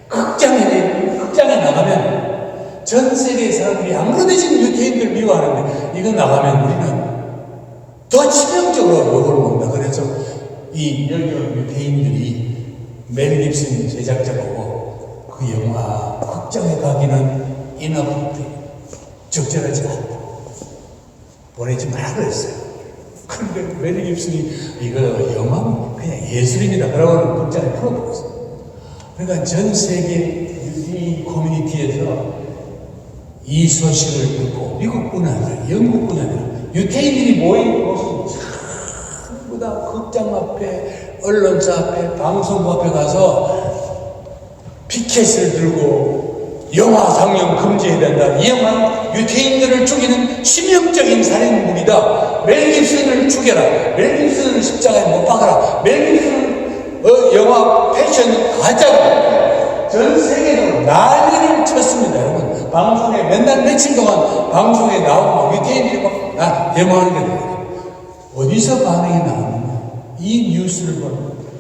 극장에 나가면 전 세계 사람들이 안 그래도 지금 유태인들 미워하는데 이거 나가면 우리는 더 치명적으로 욕을 먹는다. 그래서 이 여기 유태인들이 멜 깁슨 제작자 보고 그 영화 극장에 가기는 인어프트 적절하지 않다. 보내지 말라 그랬어요. 그런데 멜 깁슨이 이거 영화는 그냥 예술입니다. 그러고 극장에 풀어버렸어요. 그러니까 전 세계 유대인 커뮤니티에서 이 소식을 듣고 미국뿐 아니라 영국뿐 아니라 유태인들이 모인 곳은 전부 다 극장 앞에, 언론사 앞에, 방송국 앞에 가서 피켓을 들고 영화 상영 금지해야 된다. 이 영화 유태인들을 죽이는 치명적인 살인물이다. 멜 깁슨을 죽여라. 멜 깁슨을 십자가에 못 박아라. 멜 깁슨은 영화 패션 가짜다. 전 세계적으로 난리를 쳤습니다. 여러분 방송에 맨날 며칠 동안 방송에 나오고 유태인들이 막 데모하는 게 나와요. 어디서 반응이 나왔느냐? 이 뉴스를 보는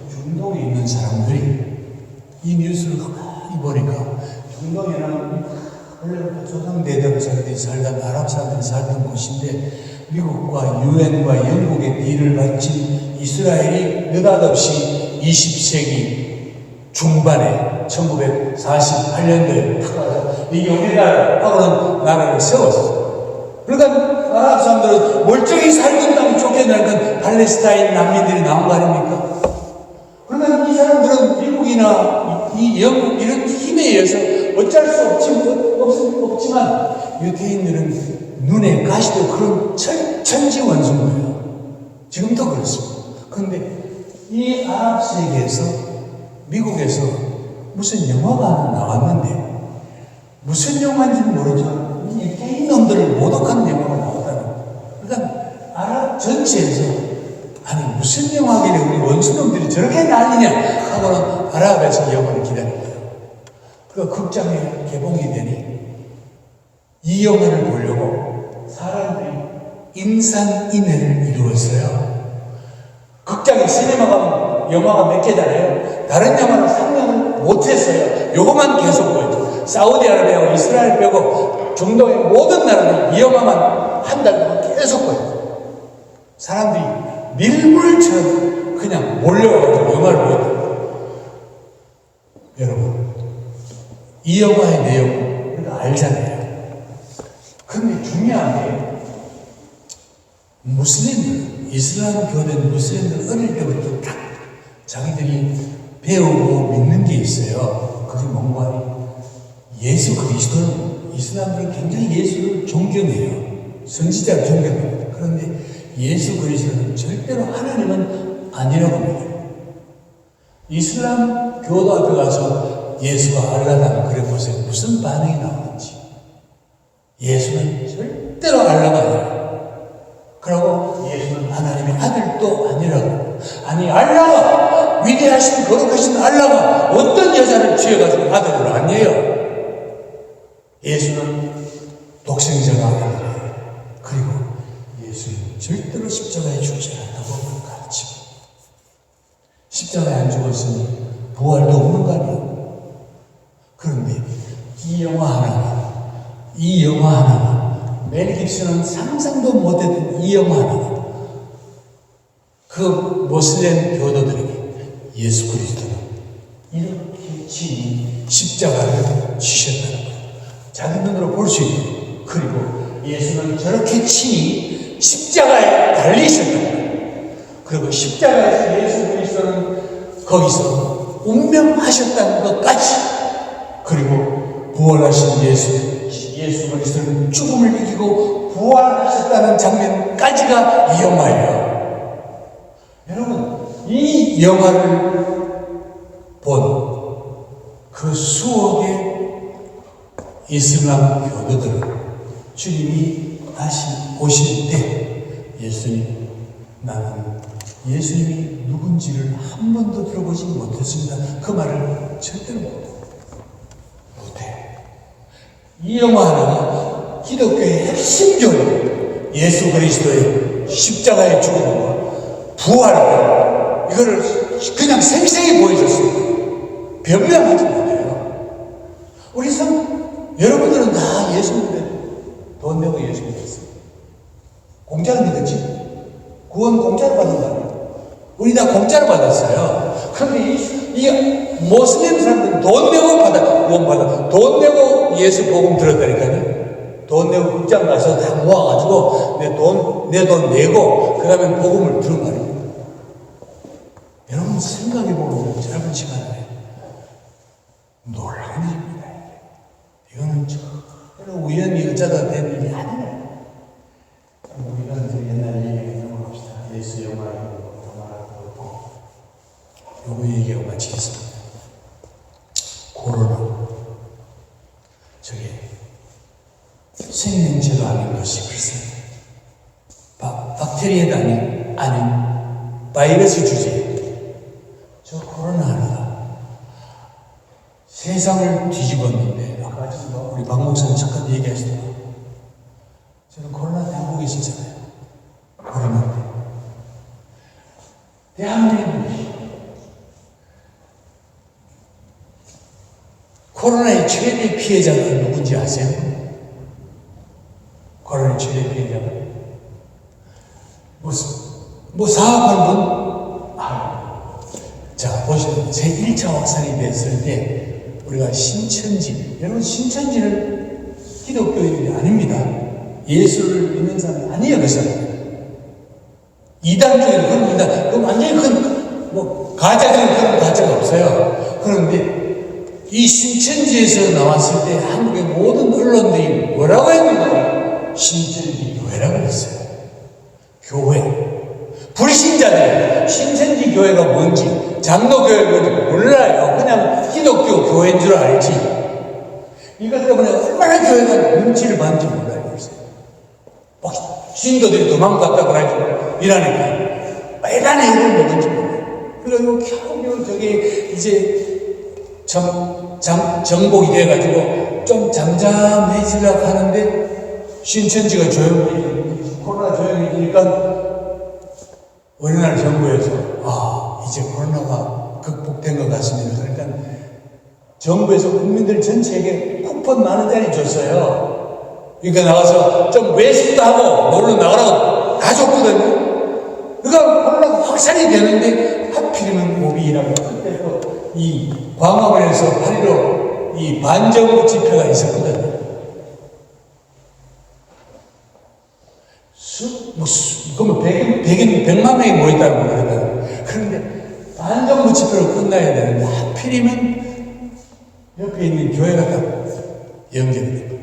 중동에 있는 사람들이 이 뉴스를 가만히 보니까, 중동에는 원래 조상대대로 살던 아랍 사람들이 살던 곳인데 미국과 유엔과 영국의 딜을 바친 이스라엘이 느닷없이 20세기 중반에 1948년도에 탁 와서 이게 우리나라하고는 나라를 세웠어요. 그러니까 아랍 사람들은 멀쩡히 살던 땅 쫓겨나니까 팔레스타인 난민들이 나온 거 아닙니까? 그러면 이 사람들은 미국이나 이 영국 이런 힘에 의해서 어쩔 수 없지만 유태인들은 눈에 가시도 그런 천지원수인 거예요. 지금도 그렇습니다. 그런데 이 아랍 세계에서 미국에서 무슨 영화가 하나 나왔는데, 무슨 영화인지는 모르지만 이 유태인 놈들을 모독하는 영화가 나왔다는 거예요. 그러니까 아랍 전체에서 아니 무슨 영화길래 우리 원수놈들이 저렇게 난리냐 하고는 아랍에서 영화를 기다린 거예요. 그러니까 극장에 개봉이 되니 이 영화를 보려고 사람들이 임산인회를 이루었어요. 극장에 시네마가 영화가 몇 개잖아요. 다른 영화는 상영을 못했어요. 요것만 계속 보였죠. 사우디아라비아와 이스라엘 빼고 중동의 모든 나라는 이 영화만 한 달 동안 계속 보였죠. 사람들이 밀물처럼 그냥 몰려와서 영화를 보였죠. 여러분, 이 영화의 내용 우리가 알잖아요. 그런데 중요한 게 무슬림들, 이슬람 교된 무슬림들 어릴 때부터 딱 자기들이 배우고 믿는 게 있어요. 그게 뭔가 예수 그리스도는, 이슬람들은 굉장히 예수를 존경해요. 선지자를 존경합니다. 그런데 예수 그리스도는 절대로 하나님은 아니라고 믿어요. 이슬람 교도 앞에 가서 예수가 알라다 그래 보세요. 무슨 반응이 나오는지. 예수는 절대로 알라가 아니라. 그리고 예수는 하나님의 아들도 아니라고. 아니, 알라가, 위대하신 거룩하신 알라가 어떤 여자를 취해가지고 아들을 아니에요. 예수는 독생자가 아니에요. 그리고 예수는 절대로 십자가에 죽지 않았다고 가르칩니다. 십자가에 안 죽었으니 부활도 없는 거 아니에요. 그런데 이 영화 하나가 멜 깁슨은 상상도 못했던 이 영화 하나가 그 모슬렘 교도들에게 예수 그리스도는 이렇게 친히 십자가를 지셨다는 거예요. 자기 눈으로 볼 수 있고, 그리고 예수는 저렇게 친히 십자가에 달리셨다는 거예요. 그리고 십자가에서 예수 그리스도는 거기서 운명하셨다는 것까지, 그리고 부활하신 예수 그리스도는 죽음을 이기고 부활하셨다는 장면까지가 이 영화예요. 여러분, 이 영화를 본 그 수억의 이슬람 교도들은 주님이 다시 오실 때 예수님, 나는 예수님이 누군지를 한 번도 들어보지 못했습니다. 그 말을 절대로 못해. 이 영화 하나가 기독교의 핵심 교리, 예수 그리스도의 십자가의 죽음과 부활을 이거를 그냥 생생히 보여줬습니다. 변명하지 못해요. 우리 여러분들은 다 예수 믿어요. 돈 내고 예수 믿었어요. 공짜로 믿었지? 구원 공짜로 받은 거 아니에요? 우리 다 공짜로 받았어요. 그런데 이 모슬렘 사람들은 돈 내고 구원 받아. 돈 내고 예수 복음 들었다니까요. 돈 내고 극장 가서 다 모아가지고 내 돈 내고 그 다음에 복음을 들은 거 아니에요? 여러분 생각해보면 짧은 시간에 놀라운 일입니다. 이거는 전혀 우연히 어쩌다 된 일이 아니에요. 우리가 이제 옛날 얘기에 넘어갑시다. 예수 영화를 보고 요거 얘기하고 마치겠습니다. 코로나, 저게 생명체도 아닌 것이 글쎄 박테리아도 아닌 바이러스 주제에 저 코로나 하나가 세상을 뒤집었는데, 아까 우리 박 목사님 잠깐 얘기하시더라고요. 저는 코로나 때 한국에 있었잖아요. 코로나 때. 대한민국이 코로나의 최대 피해자가 누군지 아세요? 코로나의 최대 피해자가? 사업하는 분? 자, 보시면 제1차 확산이 됐을 때 우리가 신천지, 여러분 신천지는 기독교인이 아닙니다. 예수를 믿는 사람이 아니에요, 그 사람. 이단적인 그런 이단, 그럼 완전히 가짜적인 그런 가짜가 없어요. 그런데 이 신천지에서 나왔을 때 한국의 모든 언론들이 뭐라고 했는가? 신천지 교회라고 했어요. 교회. 불신자들, 신천지 교회가 뭔지, 장로교회가 뭔지 몰라요. 그냥 기독교 교회인 줄 알지. 이것 때문에 얼마나 교회가 눈치를 받는지 몰라요. 막 신도들이 도망갔다고 하지 이러니까 빨간의 욕을 먹은지 몰라요. 그리고 겨우 저게 이제 정복이 돼가지고 좀 잠잠해지려고 하는데 신천지가 조용히, 코로나 조용해지니까 우리나라 정부에서 이제 코로나가 극복된 것 같습니다. 그러니까 정부에서 국민들 전체에게 쿠폰 10,000원짜리 줬어요. 그러니까 나가서 좀 외식도 하고 놀러 나가라고 다 줬거든요. 그러니까 코로나가 확산이 되는데 하필이면 오비라고 그때도 이 광화문에서 8.15 이 반정부 집회가 있었거든요. 그러면 100만 명이 모였다는 거거든요. 그런데 반정부 집회로 끝나야 되는데 하필이면 옆에 있는 교회가 딱 연결이 됩니다.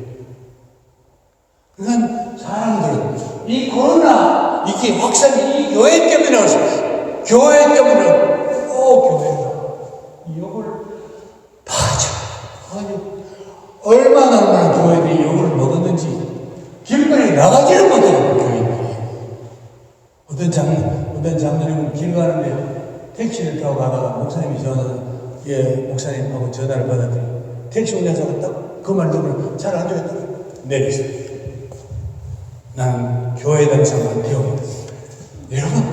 그러니까 사람들은 이 코로나 이게 확산이 이 교회 때문에 왔어요. 교회 때문에 교회가 이 욕을 파죠. 아니 얼마나 교회들이 욕을 먹었는지 나가지를 못하는 교인들이. 어떤 장로님은 길 가는데 택시를 타고 가다가 목사님이 목사님하고 전화를 받았더니 택시 운전사가 딱 그 말 듣고 잘 안 되겠다 내렸어요. 나는 교회 단체만 배웁니다. 여러분,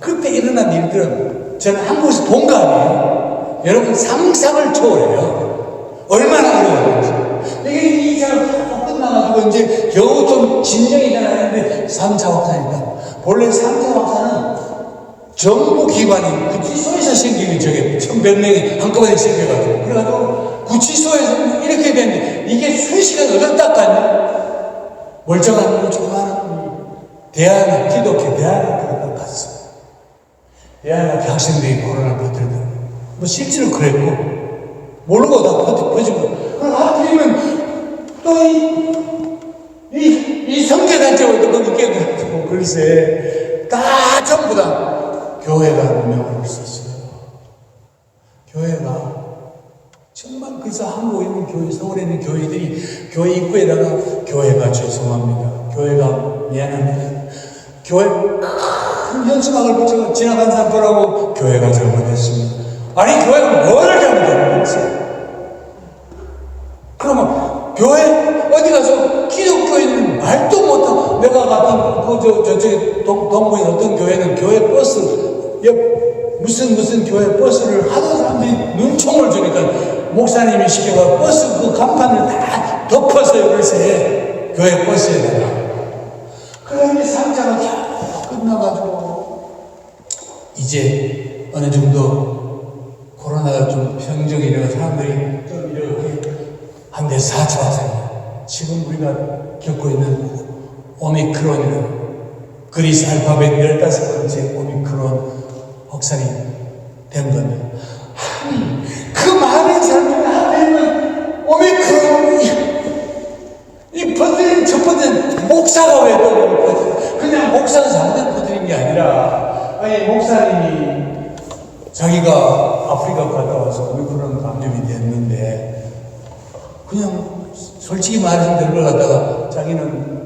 그때 일어난 일들은 저는 한국에서 본 거 아니에요? 여러분, 상상을 초월해요. 얼마나 어려웠는지. 이게 이 사람 다 끝나가지고 이제 겨우 좀 진정이 되나는데 3차 확산이니까. 원래 3차 확산은 정부 기관인 구치소에서 생기는 저게 1100명이 한꺼번에 생겨가지고. 그래가지고 구치소에서 이렇게 됐는데 이게 순식간 얻었다 까냐? 멀쩡한 조그마한 기독교 대안학교를 갔어. 대안학교 학생들이 코로나를 퍼뜨리더라고. 뭐 실제로 그랬고 모르고 다 퍼지고. 그럼 하필이면 또 이 성교단체가 거기 끼어들고 글쎄 다 전부 다 교회가 운영할 수 있어요. 교회가 정말 그래서 한국에 있는 교회, 서울에 있는 교회들이 교회 입구에다가 교회가 죄송합니다. 교회가 미안합니다. 교회 큰 현수막을 붙여서 지나간 사람 보라고 교회가 잘못했습니다. 아니 교회가 뭐를 잘못한 거지? 그러면 교회 어디 가서 기독교인은 말도 못하고 내가 갔던 저쪽에 동부인 어떤 교회는 교회 버스 무슨 교회 버스를 하던 사람들이 눈총을 주니까 목사님이 시켜가 버스 그 간판을 다 덮어서요. 글쎄 교회 버스에다가. 그러니 3차가 다 끝나가지고 이제 어느 정도 코로나가 좀 평정이 되고 사람들이 좀 이렇게 한데 4차 확산이야. 지금 우리가 겪고 있는 오미크론이라는 그리스 알파벳 15번째 오미크론 확산이 된 겁니다. 그 많은 사람들이 하필이면 오미크론 이 퍼뜨린 첫 번째는 목사가 왜 퍼뜨린 그냥 목사가 잘못 퍼뜨린 게 아니라 아니 목사님이 자기가 아프리카 갔다 와서 오미크론 감염이 됐는데 그냥 솔직히 말해서 들고 갔다가 자기는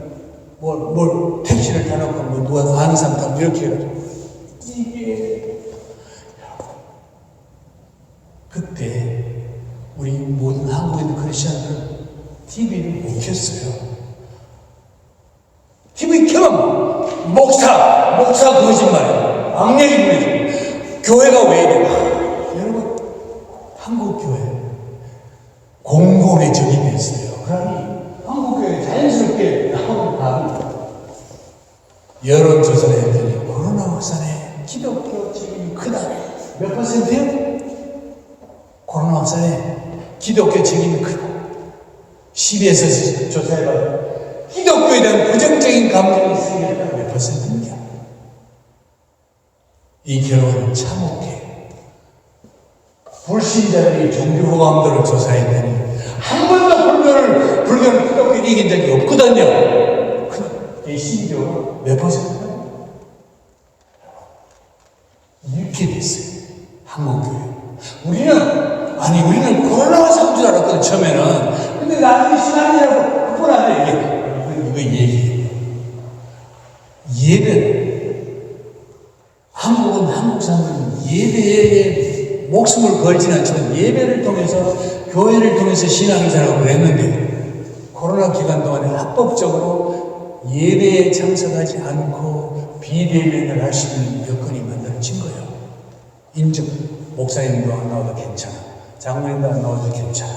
뭘 택시를 타놓고 뭐 누가 아는 사람 타고 이렇게 해가지고 이게 그때 우리 모든 한국에 있는 크리스천들은 TV를 못 켰어요. TV 켜면 목사 거짓말이야. 악력이 부리죠. 교회가 왜 이래? 여러분 한국 교회 공공의 적이 됐어요. 그러니 한국 교회 자연스럽게 나오는 답이 여론조사를 했더니 코로나 확산에 기독교 책임이 크다. 몇 %요? 코로나 확산에 기독교 책임이 크다. CBS에서 조사해봐요. 기독교에 대한 부정적인 감정이 있으니까 몇 %입니까? 이 결과는 참혹해. 불신자들이 종교호감도를 조사했더니 한 번도 불교를 기독교를 이긴 적이 없거든요. 이 신교가 몇 %? 이렇게 됐어요. 한국교회. 우리는 코로나가 산 줄 알았거든, 처음에는. 근데 나중에 신앙이라고 그뿐 아니에요. 이거 얘기해요. 한국 사람들은 예배에 목숨을 걸지는 않지만 예배를 통해서, 교회를 통해서 신앙생활을 그랬는데, 코로나 기간 동안에 합법적으로 예배에 참석하지 않고 비대면을 할 수 있는 여건이 만들어진 거예요. 인정. 목사님도 안 나와도 괜찮아. 장로님도 안 나와도 괜찮아.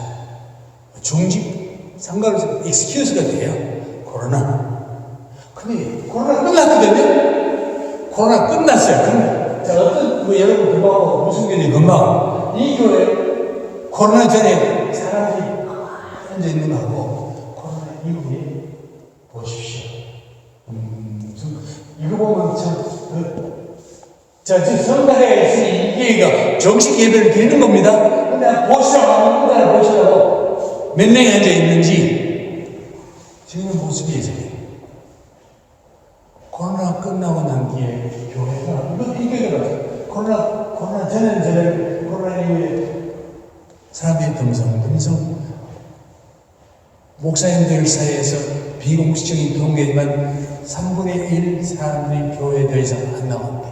중직, 상관없이 익스큐즈가 돼요. 코로나. 근데 코로나 끝났거든요? 코로나 끝났어요. 근데 자, 여러분 그거하고 무슨 교회니 금방 이 교회 코로나 전에 사람들이 앉아 있는 거하고 코로나 이후에 보십시오. 이거 보면 지금 성가대가 있으니 이게 정식 예배를 드리는 겁니다. 근데 보시라고 몇 명이 앉아 있는지 지금 모습이 이제 코로나 끝나고 난 뒤에 교회가 이게 코로나 전에는 코로나 이후에 사람들이 듬성 목사님들 사이에서 비공식적인 통계지만 3분의 1 사람들이 교회에 더 이상 안 나온대.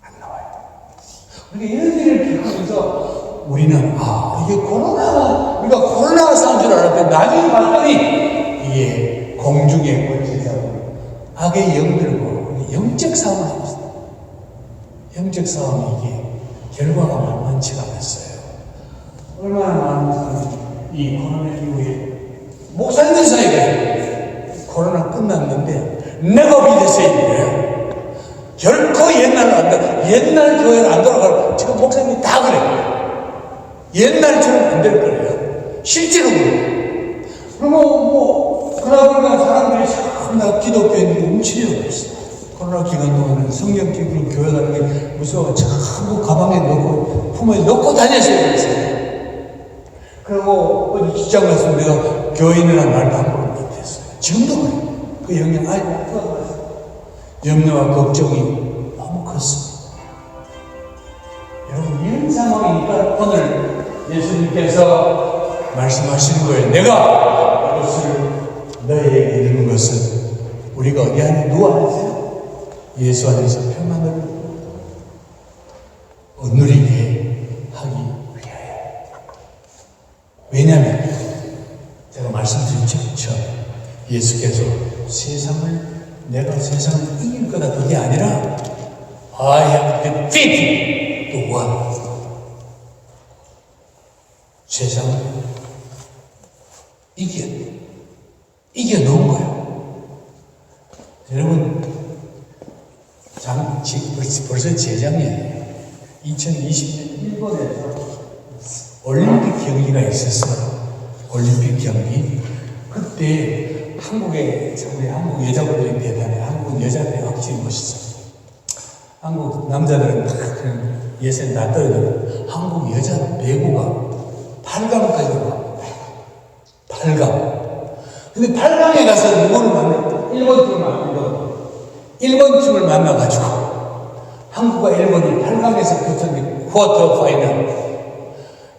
안 나와요. 우리가 이런 일을 겪으면서 우리는 이게 코로나가 우리가 코로나가 싸운 줄 알았는데 나중에 봤더니 이게 공중의 권세자고 악의 영들과 영적 싸움을 하고 있어요. 영적 싸움이 이게 결과가 만만치가 않았어요. 얼마나 많은 사람이 이 코로나 이후에 목사님들 사이에 코로나 끝났는데 내가 믿었어야 돼요. 결코 옛날로 안 돌아. 옛날 교회를 안 돌아가고 지금 목사님이 다 그래요. 옛날처럼 안 될 거예요. 실제로 그래요. 그리고 그러다 보니까 사람들이 참 기독교인들이 움츠려고 있어요. 코로나 기간 동안은 성경 기독교 교회 가는 게 무서워. 전부 가방에 넣고 품에 넣고 다녔어야 됐어요. 그리고 어디 직장 가서 내가 교인이라는 말도 함부로 못했어요. 지금도 그래요. 그 영향 아예 들어갔어요. 염려와 걱정이 너무 컸습니다. 여러분 이런 상황이니까 오늘 예수님께서 말씀하시는 거예요. 내가 이것을 너희에게 이르는 것은 우리가 어디 안에 누워 안에서요? 예수 안에서 평안을 누리게 하기 위하여. 왜냐하면 제가 말씀드린 처럼 예수께서 내가 세상을 이길 거다 그게 아니라 I have defeated the world. 세상을 이겨놓은 거예요. 여러분 벌써 재작년에 2020년 일본에서 올림픽 경기가 있었어요. 올림픽 경기. 그때 한국의 한국 여자분들이 대단해. 한국 여자들이 확실히 멋있어. 한국 남자들은 다 그냥 예선 다 떨어져. 한국 여자 배구가 8강까지 가. 8강. 근데 8강에 가서 누구를 만나? 일본 팀을 만나고. 일본 팀을 만나가지고 한국과 일본이 8강에서 붙었는데 쿼터 파이널.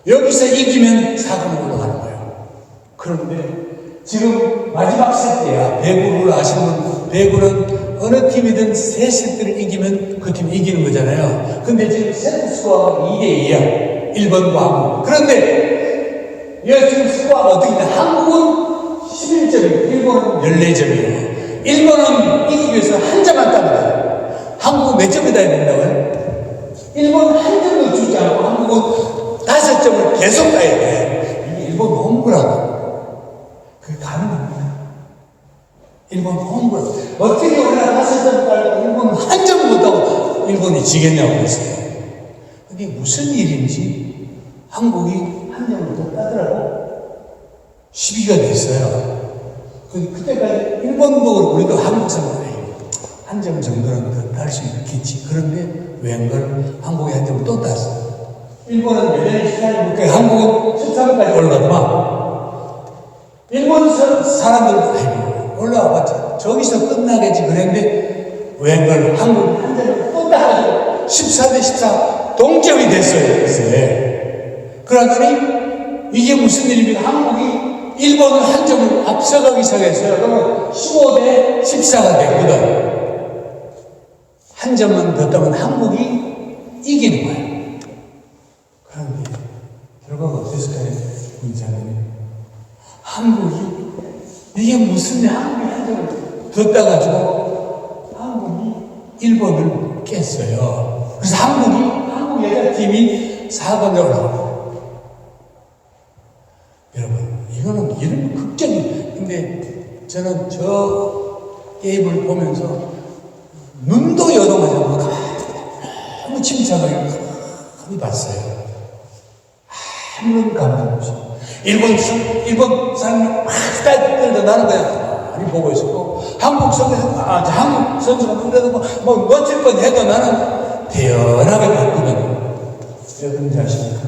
여기서 이기면 4강으로 올라가는 거예요. 그런데 지금 마지막 세트야. 배구를 아시는 분, 배구는 어느 팀이든 세 세트를 이기면 그 팀이 이기는 거잖아요. 근데 지금 세트 스코어가 2대2야. 일본과 한국. 그런데 지금 스코어가 어떻게 돼? 한국은 11점이고 일본은 14점이에요. 일본은 이기기 위해서 한 점만 따면 돼요. 한국은 몇 점을 따야 된다고요? 일본은 한 점도 주지 않고 한국은 5점을 계속 따야 돼. 이게 일본 홈구라고. 그게 가능합니다. 일본 홈구라고. 어떻게 우리가 5점 따고 일본은 한 점 못 따고 일본이 지겠냐고 그랬어요. 그게 무슨 일인지 한국이 한 점을 더 따더라고. 12가 됐어요. 그때까지 일본도 우리도 한국 사람들이 한 점 정도는 더 딸 수 있겠지. 그런데 웬걸 한국이 한 점을 또 땄어. 일본은 매년 14일 한국은 13일까지 올라가더만. 일본 사람들 올라와봤자 저기서 끝나겠지 그랬는데 웬걸 한국이 한 점을 또 따가지고 14대 14 동점이 됐어요. 글쎄. 그러더니 이게 무슨 일입니까? 한국이 일본은 한 점을 앞서가기 시작했어요. 그러면 15대 14가 됐거든. 한 점만 더 따면 한국이 이기는 거예요. 그런데 결과가 어땠을까요? 군사님이 한국이 이게 무슨 한국이 한 점을 더 따가지고 한국이 일본을 깼어요. 그래서 한국 여자팀이 4강에 올라가요. 여러분 이거는 이런 극적인. 근데 저는 저 게임을 보면서 눈도 여동하지 않고 너무 침착하게 가만히 봤어요. 아무런 감정 없이. 일본 사람이 막 스타일 끌고 나는 그냥 많이 보고 있었고, 한국 선수가 그래도 뭐 놓칠 뻔 해도 나는 태연하게 봤거든요. 여러분들 아십니까?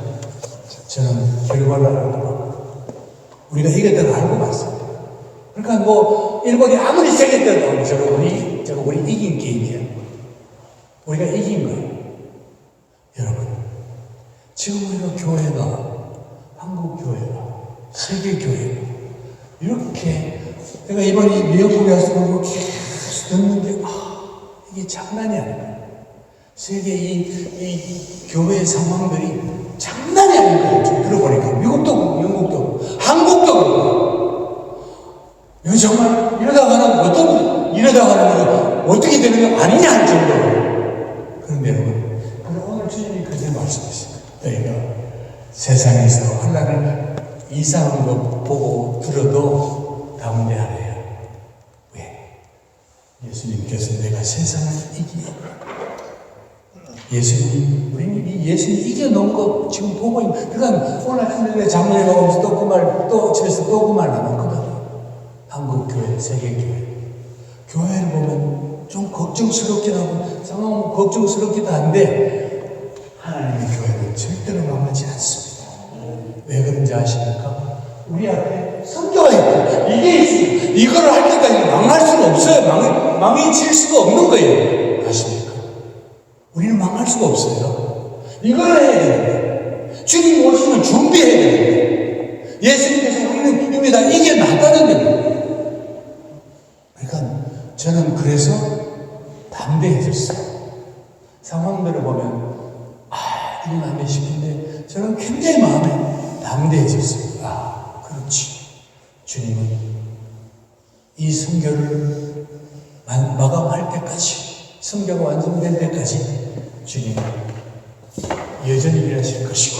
저는 결과를 알고 봤고, 우리가 이겼다고 알고 봤습니다. 그러니까 뭐, 일본이 아무리 세겠다고 저거 우리 이긴 게임이야. 우리가 이긴 거예요. 여러분, 지금 우리가 교회가, 한국 교회가, 세계 교회가, 이렇게 내가 이번 이 미역국에 와서 보고 계속 듣는데, 이게 장난이 아니야. 세계 이 교회의 상황들이 장난이 아닌 거예요. 좀 들어보니까. 미국도 그렇고, 영국도 그렇고, 한국도 그렇고. 이거 정말 이러다가는 어떻게 되는 거 아니냐 할 정도로. 그런데 여러분, 오늘 주님이 그렇게 말씀하십니다. 너희가 세상에서 환난을 이상한 거 보고 들어도 담대하래요. 왜? 예수님께서 내가 세상을 이기게. 우리는 이 예수님 이겨놓은 거 지금 보고 있는, 그러니까 오늘 하늘에 장로에 가면서 또 집에서 또 그 말 나눴거든. 한국교회, 세계교회. 교회를 보면 좀 걱정스럽긴 하고, 상황은 걱정스럽기도 한데, 하나님의 교회는 절대로 망하지 않습니다. 왜 그런지 아십니까? 우리 앞에 성교가 있고, 이게 있습니다. 이걸 할 때까지 망할 수가 없어요. 망해질 수가 없는 거예요. 아십니까? 우리는 망할 수가 없어요. 이걸 해야 되는데, 주님 오시면 준비해야 되는데, 예수님께서 우리는 이미 다 이겨놨다는 겁니다. 그러니까 저는 그래서 담대해졌어요. 상황들을 보면 이건 안 돼 싶은데 저는 굉장히 마음에 담대해졌어요. 그렇지. 주님은 이 성교를 마감할 때까지, 성교가 완성될 때까지 주님은 여전히 일하실 것이고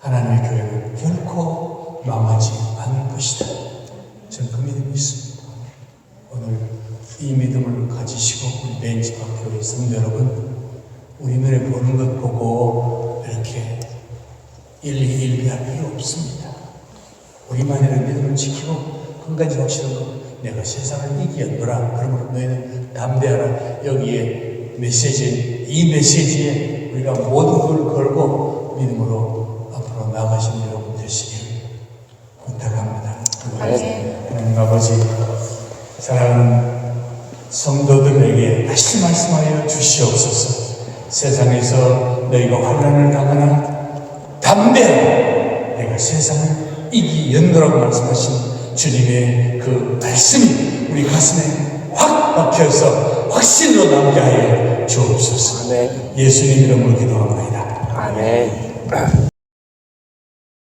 하나님의 교회는 결코 망하지 않을 것이다. 저는 그 믿음이 있습니다. 오늘 이 믿음을 가지시고 우리 벤치박 교회 성도 여러분, 우리 눈에 보는 것 보고 이렇게 일비할 필요 없습니다. 우리만의 믿음을 지키고 한 가지 확실한 것, 내가 세상을 이기었노라. 그러므로 너희는 담대하라. 여기에 이 메시지에 우리가 모든 걸 걸고 믿음으로 앞으로 나가시는 여러분 되시길 부탁합니다. 하나님 아버지, 사랑하는 성도들에게 다시 말씀하여 주시옵소서. 세상에서 너희가 환난을 당하나 담대하라. 내가 세상을 이기었노라고 말씀하신 주님의 그 말씀이 우리 가슴에 확 박혀서 확신으로 남게 하여 주옵소서. 예수님 이름으로 기도합니다. 아멘.